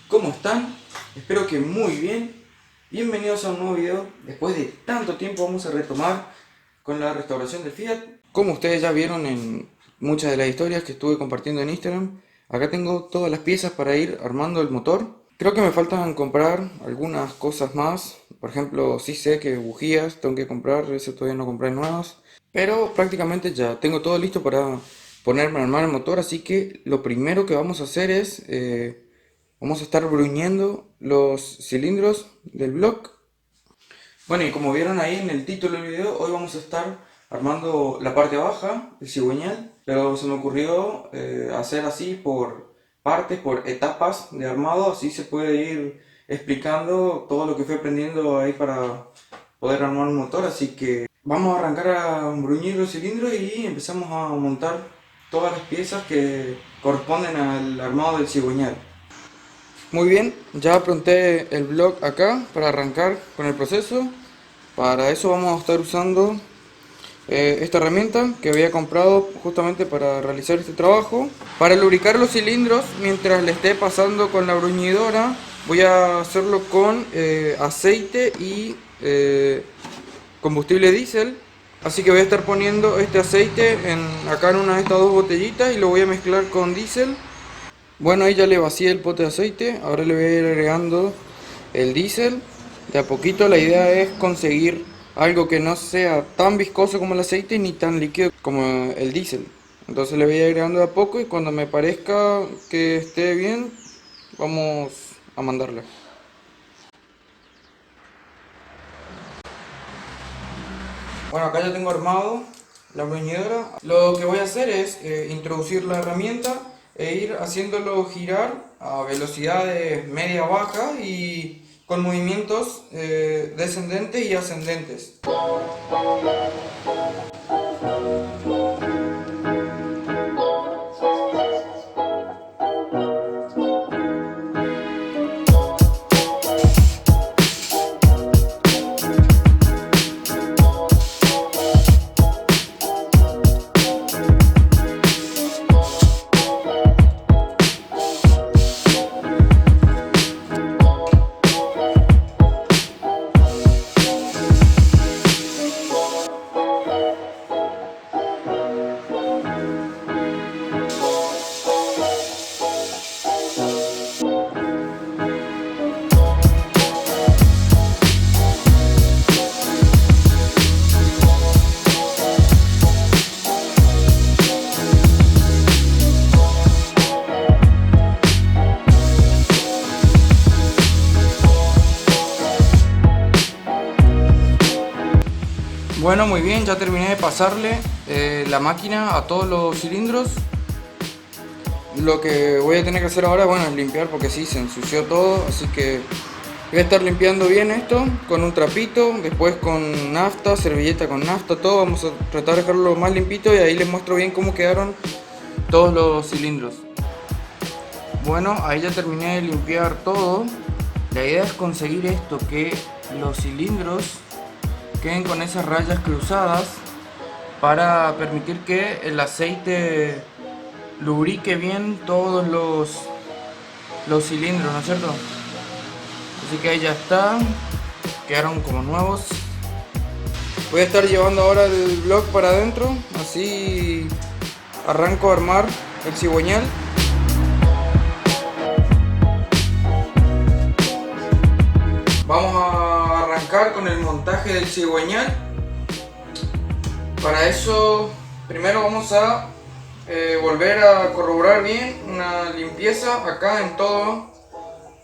¿Cómo están? Espero que muy bien. Bienvenidos a un nuevo video. Después de tanto tiempo vamos a retomar con la restauración del Fiat. Como ustedes ya vieron en muchas de las historias que estuve compartiendo en Instagram, acá tengo todas las piezas para ir armando el motor. Creo que me faltan comprar algunas cosas más. Por ejemplo, sí sé que bujías tengo que comprar, eso todavía no compré nuevas. Pero prácticamente ya tengo todo listo para ponerme a armar el motor, así que lo primero que vamos a hacer es vamos a estar bruñendo los cilindros del bloque. Bueno, y como vieron ahí en el título del video, hoy vamos a estar armando la parte baja, el cigüeñal, pero se me ocurrió hacer así por partes, por etapas de armado, así se puede ir explicando todo lo que fui aprendiendo ahí para poder armar un motor, así que vamos a arrancar a bruñir los cilindros y empezamos a montar todas las piezas que corresponden al armado del cigüeñal. Muy bien, ya apronté el bloque acá para arrancar con el proceso. Para eso vamos a estar usando esta herramienta que había comprado justamente para realizar este trabajo. Para lubricar los cilindros, mientras le esté pasando con la bruñidora, voy a hacerlo con aceite y combustible diésel. Así que voy a estar poniendo este aceite acá en una de estas dos botellitas y lo voy a mezclar con diésel. Bueno, ahí ya le vacié el pote de aceite, ahora le voy a ir agregando el diésel. De a poquito la idea es conseguir algo que no sea tan viscoso como el aceite ni tan líquido como el diésel. Entonces le voy a ir agregando de a poco y cuando me parezca que esté bien, vamos a mandarle. Bueno, acá ya tengo armado la bruñidora. Lo que voy a hacer es introducir la herramienta e ir haciéndolo girar a velocidades media-baja y con movimientos descendentes y ascendentes. Bueno, muy bien, ya terminé de pasarle la máquina a todos los cilindros. Lo que voy a tener que hacer ahora, bueno, es limpiar porque sí, se ensució todo, así que voy a estar limpiando bien esto con un trapito, después con nafta, servilleta con nafta, todo. Vamos a tratar de dejarlo más limpito y ahí les muestro bien cómo quedaron todos los cilindros. Bueno, ahí ya terminé de limpiar todo. La idea es conseguir esto, que los cilindros queden con esas rayas cruzadas para permitir que el aceite lubrique bien todos los cilindros, ¿no es cierto? Así que ahí ya está, quedaron como nuevos. Voy a estar llevando ahora el bloque para adentro, así arranco a armar el cigüeñal. Vamos a arrancar con el montaje del cigüeñal. Para eso primero vamos a volver a corroborar bien una limpieza acá en todos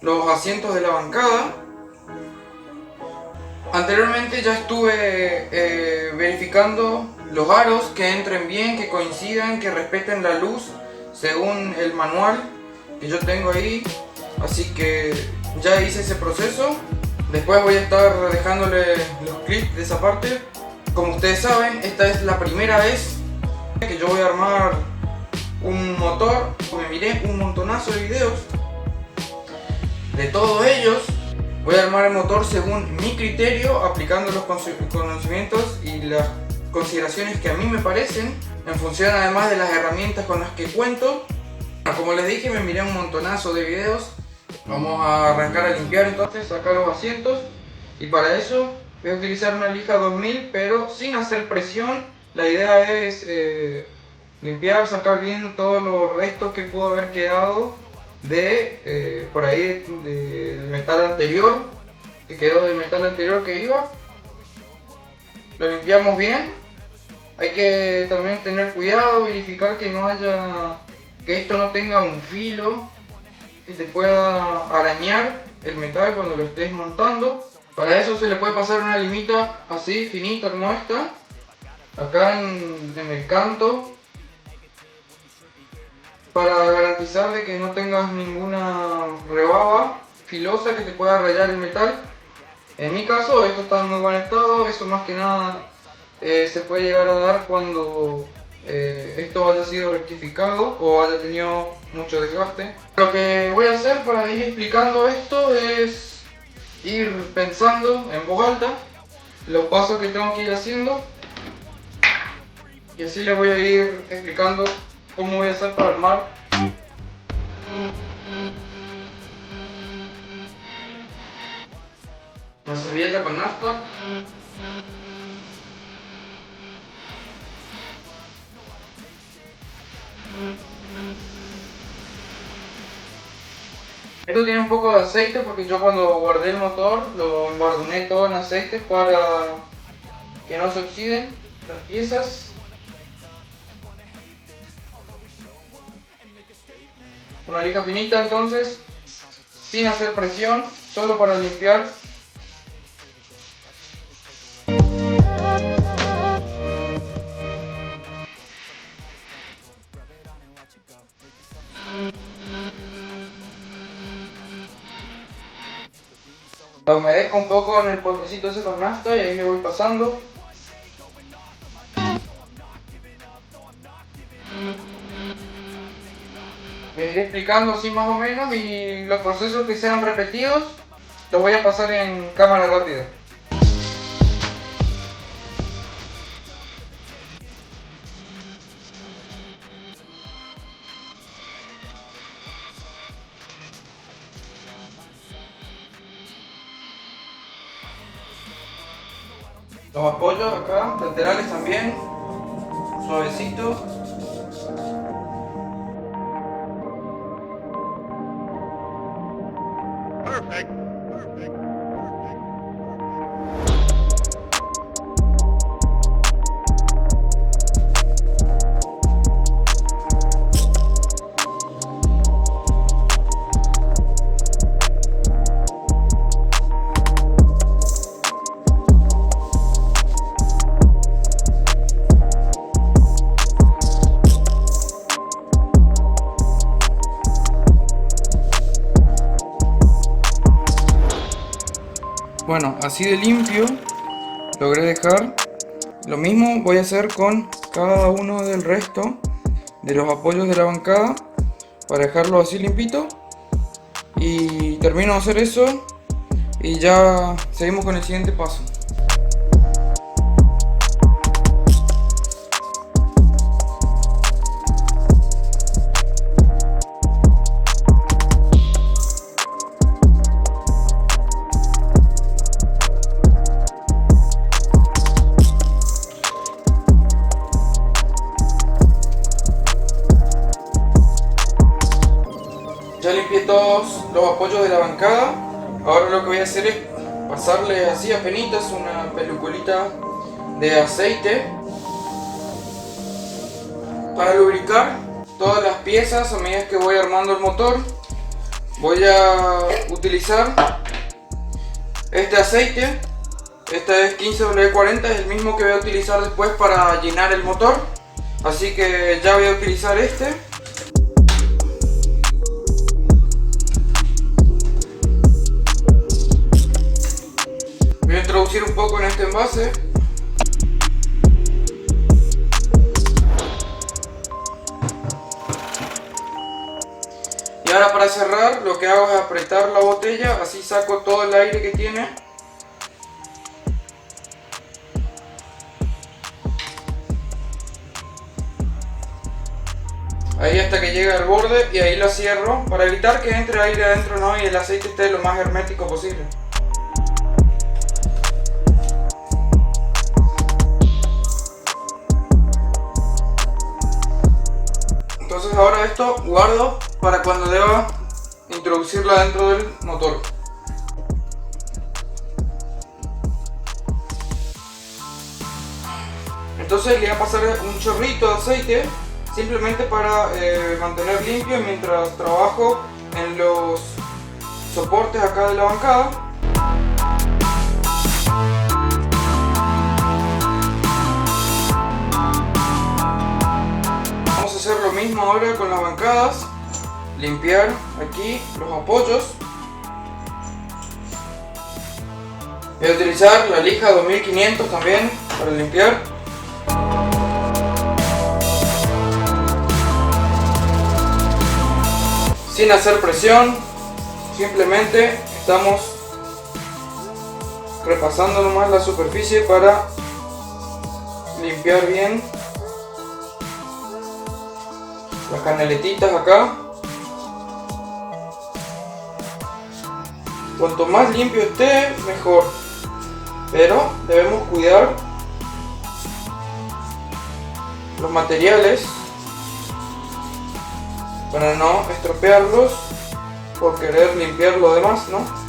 los asientos de la bancada. Anteriormente ya estuve verificando los aros, que entren bien, que coincidan, que respeten la luz según el manual que yo tengo ahí. Así que ya hice ese proceso. Después voy a estar dejándole los clips de esa parte. Como ustedes saben, esta es la primera vez que yo voy a armar un motor. Me miré un montonazo de videos de todos ellos. Voy a armar el motor según mi criterio, aplicando los conocimientos y las consideraciones que a mí me parecen, en función además de las herramientas con las que cuento. Como les dije, me miré un montonazo de videos Vamos a arrancar a limpiar entonces, sacar los asientos, y para eso voy a utilizar una lija 2000 pero sin hacer presión. La idea es limpiar, sacar bien todos los restos que pudo haber quedado de por ahí del metal anterior, que quedó del metal anterior que iba. Lo limpiamos bien. Hay que también tener cuidado, verificar que no haya, que esto no tenga un filo que te pueda arañar el metal cuando lo estés montando. Para eso se le puede pasar una limita así finita como esta, acá en el canto, para garantizar de que no tengas ninguna rebaba filosa que te pueda rayar el metal. En mi caso esto está en muy buen estado, eso más que nada se puede llegar a dar cuando esto haya sido rectificado o haya tenido mucho desgaste. Lo que voy a hacer para ir explicando esto es ir pensando en voz alta los pasos que tengo que ir haciendo, y así les voy a ir explicando cómo voy a hacer para armar la servilleta con nafta. Esto tiene un poco de aceite porque yo cuando guardé el motor lo embarduné todo en aceite para que no se oxiden las piezas. Una lija finita entonces, sin hacer presión, solo para limpiar. La humedezco un poco en el potecito ese con nafta y ahí le voy pasando. Me iré explicando así más o menos, y los procesos que sean repetidos los voy a pasar en cámara rápida. Los apoyos acá, laterales también, suavecito. Perfect. Bueno, así de limpio logré dejar. Lo mismo voy a hacer con cada uno del resto de los apoyos de la bancada para dejarlo así limpito. Y termino de hacer eso y ya seguimos con el siguiente paso. Ya limpié todos los apoyos de la bancada. Ahora lo que voy a hacer es pasarle así a penitas una peluculita de aceite para lubricar todas las piezas. A medida que voy armando el motor, voy a utilizar este aceite. Este es 15W40, es el mismo que voy a utilizar después para llenar el motor. Así que ya voy a utilizar este. Voy a introducir un poco en este envase. Y ahora para cerrar lo que hago es apretar la botella, así saco todo el aire que tiene. ahí hasta que llega al borde y ahí la cierro para evitar que entre aire adentro, ¿no? Y el aceite esté lo más hermético posible. Entonces ahora esto guardo para cuando deba introducirla dentro del motor. Entonces le voy a pasar un chorrito de aceite simplemente para mantener limpio mientras trabajo en los soportes acá de la bancada. Vamos a hacer lo mismo ahora con las bancadas, limpiar aquí los apoyos. Voy a utilizar la lija 2500 también para limpiar. Sin hacer presión, simplemente estamos repasando nomás la superficie para limpiar bien las canaletitas acá. Cuanto más limpio esté, mejor, pero debemos cuidar los materiales para no estropearlos por querer limpiar lo demás, ¿no?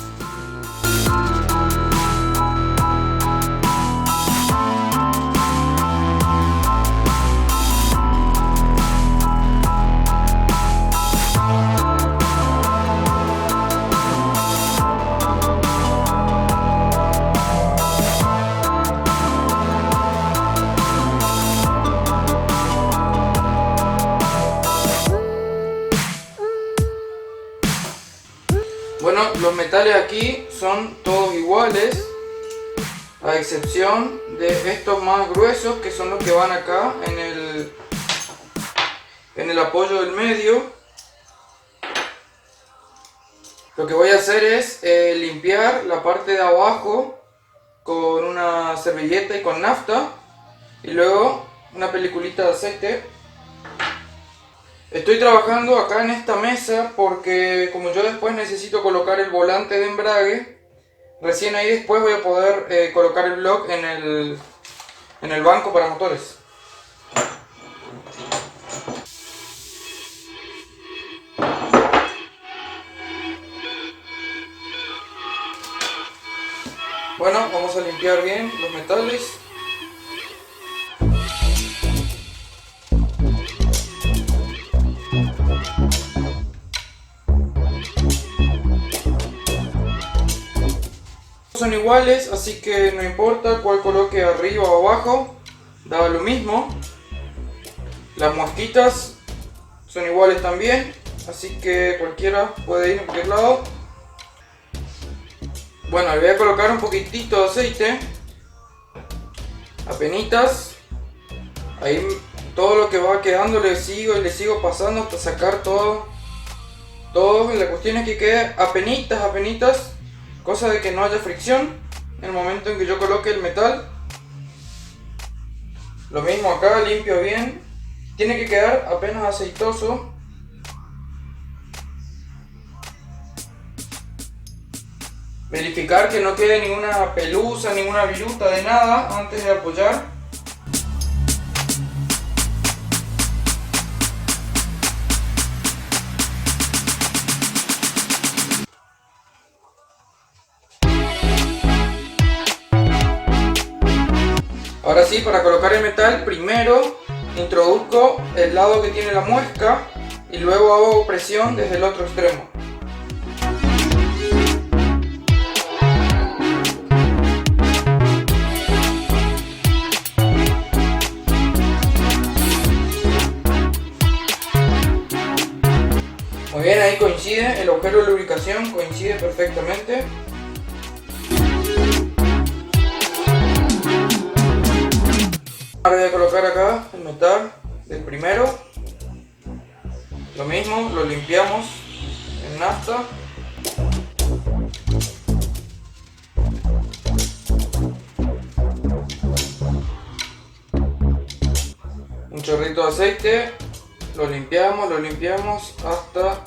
Bueno, los metales aquí son todos iguales, a excepción de estos más gruesos que son los que van acá en el apoyo del medio. Lo que voy a hacer es limpiar la parte de abajo con una servilleta y con nafta y luego una peliculita de aceite. Estoy trabajando acá en esta mesa porque como yo después necesito colocar el volante de embrague, recién ahí después voy a poder colocar el block en el banco para motores. Bueno, vamos a limpiar bien los metales. Son iguales, así que no importa cuál coloque arriba o abajo, da lo mismo. Las mosquitas son iguales también, así que cualquiera puede ir a cualquier lado. Bueno, le voy a colocar un poquitito de aceite, apenitas. Ahí todo lo que va quedando le sigo pasando hasta sacar todo. La cuestión es que quede apenitas, cosa de que no haya fricción en el momento en que yo coloque el metal. Lo mismo acá, limpio bien. Tiene que quedar apenas aceitoso. Verificar que no quede ninguna pelusa, ninguna viruta de nada antes de apoyar. Ahora sí, para colocar el metal, primero introduzco el lado que tiene la muesca y luego hago presión desde el otro extremo. Muy bien, ahí coincide, el agujero de lubricación coincide perfectamente. Ahora voy a colocar acá el metal del primero. Lo mismo, lo limpiamos en nafta. Un chorrito de aceite lo limpiamos hasta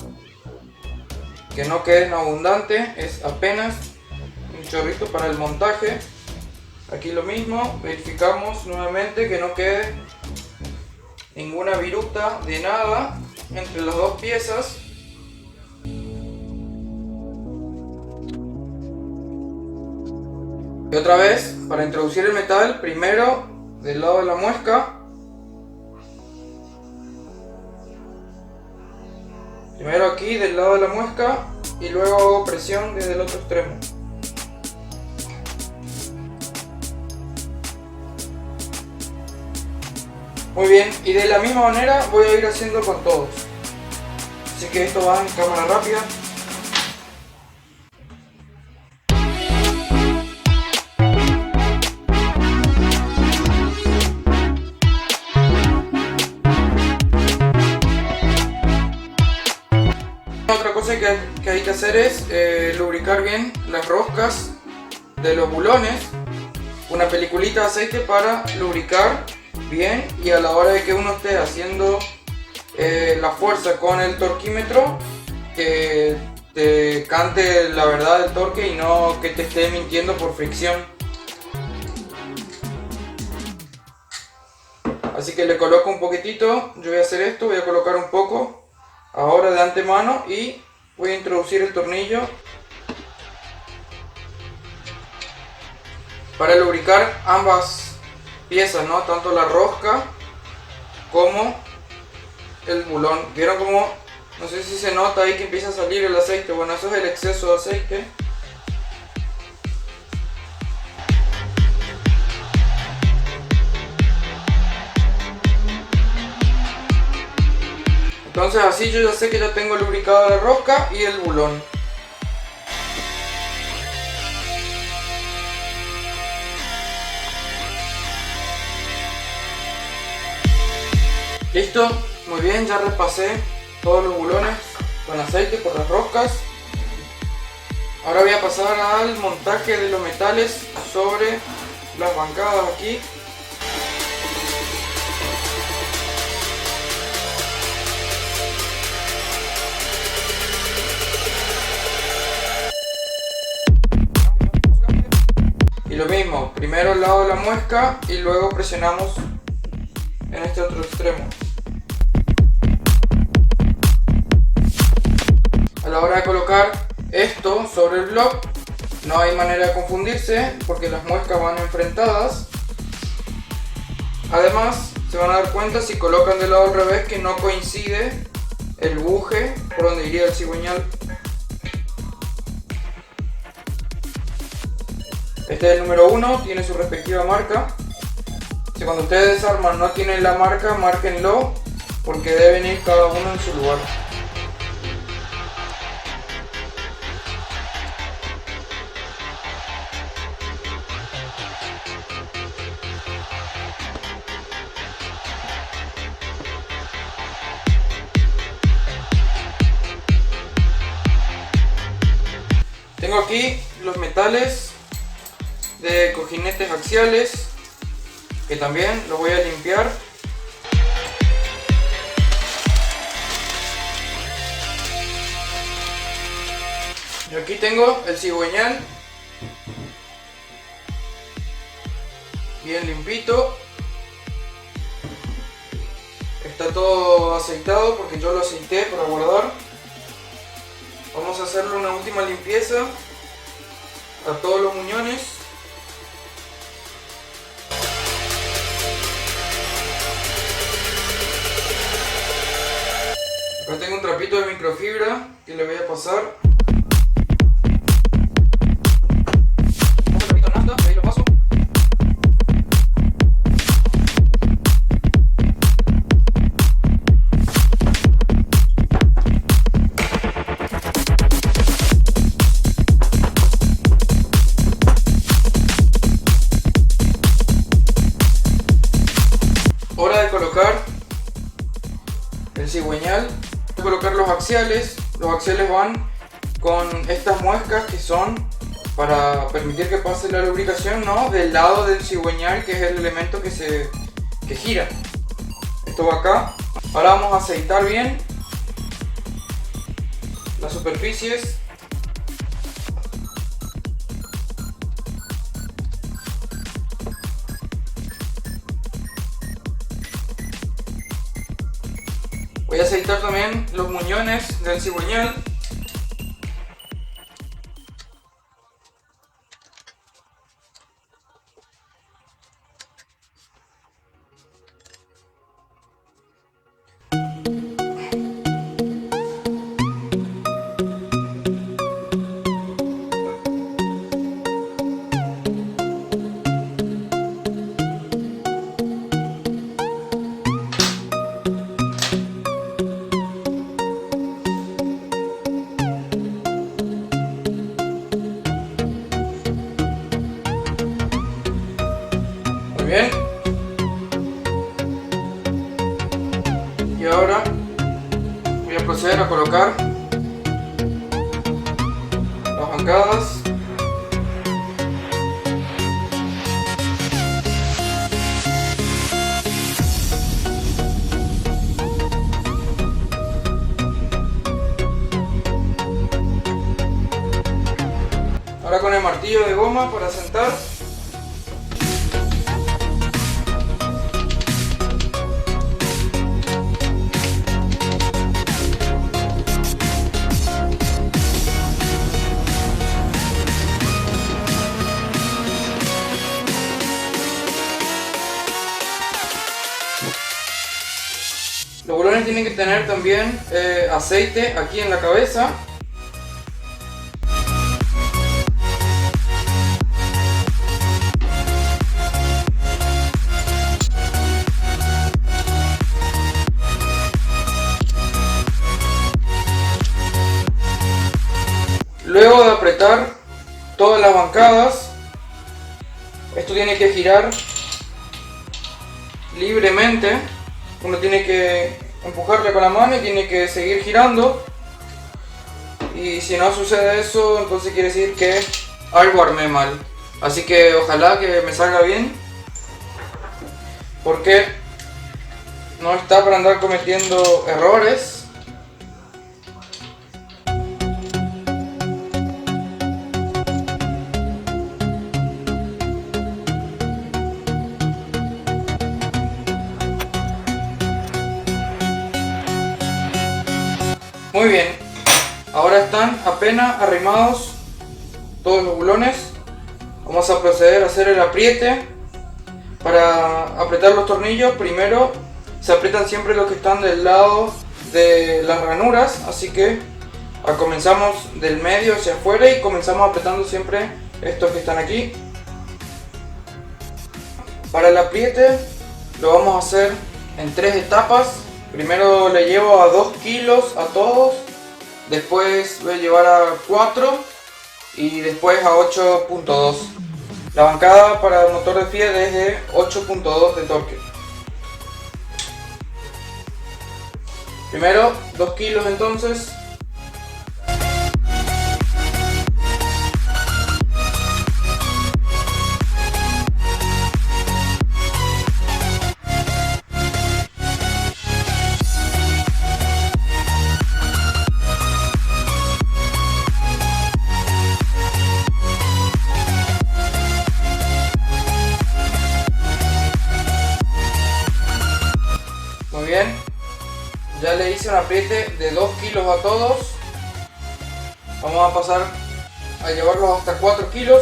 que no quede abundante, es apenas un chorrito para el montaje. Aquí lo mismo, verificamos nuevamente que no quede ninguna viruta de nada entre las dos piezas. Y otra vez, para introducir el metal, primero del lado de la muesca. Primero aquí del lado de la muesca y luego hago presión desde el otro extremo. Muy bien, y de la misma manera voy a ir haciendo con todos. Así que esto va en cámara rápida. Otra cosa que hay que hacer es lubricar bien las roscas de los bulones. Una peliculita de aceite para lubricar bien, y a la hora de que uno esté haciendo la fuerza con el torquímetro, que te cante la verdad del torque y no que te esté mintiendo por fricción. Así que le coloco un poquitito. Yo voy a hacer esto, voy a colocar un poco ahora de antemano y voy a introducir el tornillo para lubricar ambas piezas, ¿no? Tanto la rosca como el bulón. ¿Vieron cómo? No sé si se nota ahí que empieza a salir el aceite. Bueno, eso es el exceso de aceite. Entonces así yo ya sé que ya tengo lubricada la rosca y el bulón. Listo, muy bien, ya repasé todos los bulones con aceite por las roscas. Ahora voy a pasar al montaje de los metales sobre las bancadas aquí. Y lo mismo, primero al lado de la muesca y luego presionamos en este otro extremo. A la hora de colocar esto sobre el block no hay manera de confundirse porque las muescas van enfrentadas. Además se van a dar cuenta si colocan del lado al revés que no coincide el buje por donde iría el cigüeñal. Este es el número 1, tiene su respectiva marca. Si cuando ustedes desarman no tienen la marca, márquenlo porque deben ir cada uno en su lugar. Tengo aquí los metales de cojinetes axiales que también los voy a limpiar. Y aquí tengo el cigüeñal bien limpito. Está todo aceitado porque yo lo aceité para guardar. Vamos a hacerle una última limpieza a todos los muñones. Acá tengo un trapito de microfibra que le voy a pasar. Un trapito de nafta, ahí lo paso. Hora de colocar el cigüeñal. Voy a colocar los axiales. Los axiales van con estas muescas que son para permitir que pase la lubricación, ¿no? Del lado del cigüeñal, que es el elemento que gira. Esto va acá. Ahora vamos a aceitar bien las superficies. Voy a aceitar también los muñones del cigüeñal. Muy bien. Y ahora voy a proceder a colocar las bancadas. Ahora con el martillo de goma para sentar. Los bulones tienen que tener también aceite aquí en la cabeza. Luego de apretar todas las bancadas, esto tiene que girar libremente. Uno tiene que empujarle con la mano y tiene que seguir girando. Y si no sucede eso, entonces quiere decir que algo armé mal. Así que ojalá que me salga bien, porque no está para andar cometiendo errores. Muy bien, ahora están apenas arrimados todos los bulones. Vamos a proceder a hacer el apriete. Para apretar los tornillos, primero se aprietan siempre los que están del lado de las ranuras, así que comenzamos del medio hacia afuera y comenzamos apretando siempre estos que están aquí. Para el apriete lo vamos a hacer en 3 etapas. Primero le llevo a 2 kilos a todos, después voy a llevar a 4 y después a 8.2. La bancada para el motor de Fiat es de 8.2 de torque. Primero 2 kilos entonces. Muy bien, ya le hice un apriete de 2 kilos a todos. Vamos a pasar a llevarlos hasta 4 kilos.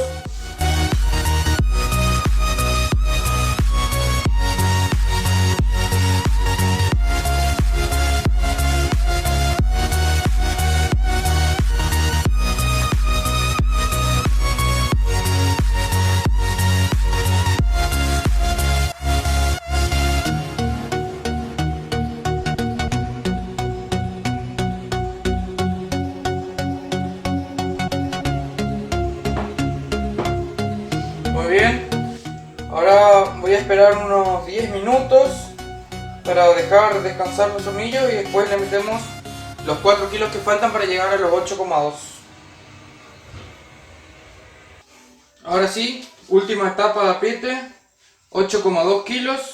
Muy bien, ahora voy a esperar unos 10 minutos para dejar descansar los tornillos y después le metemos los 4 kilos que faltan para llegar a los 8,2. Ahora sí, última etapa de apriete, 8,2 kilos.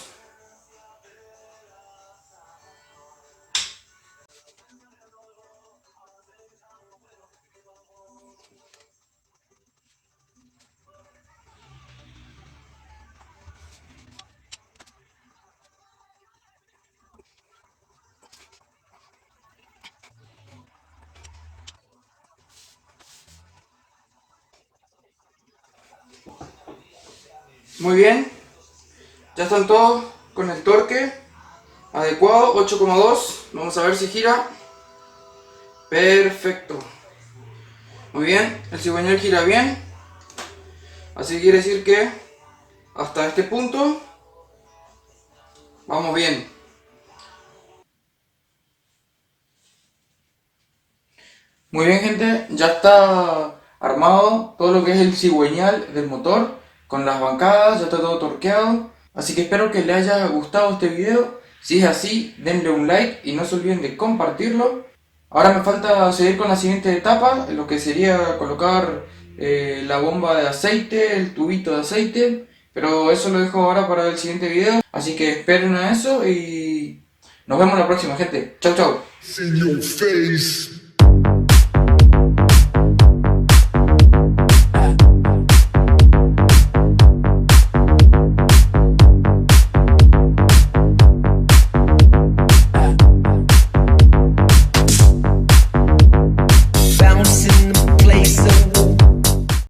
Muy bien, ya están todos con el torque adecuado, 8,2. Vamos a ver si gira. Perfecto. Muy bien, el cigüeñal gira bien. Así quiere decir que hasta este punto vamos bien. Muy bien, gente, ya está armado todo lo que es el cigüeñal del motor con las bancadas, ya está todo torqueado. Así que espero que les haya gustado este video. Si es así, denle un like y no se olviden de compartirlo. Ahora me falta seguir con la siguiente etapa, lo que sería colocar la bomba de aceite, el tubito de aceite. Pero eso lo dejo ahora para el siguiente video. Así que esperen a eso y nos vemos la próxima, gente. Chau, chau.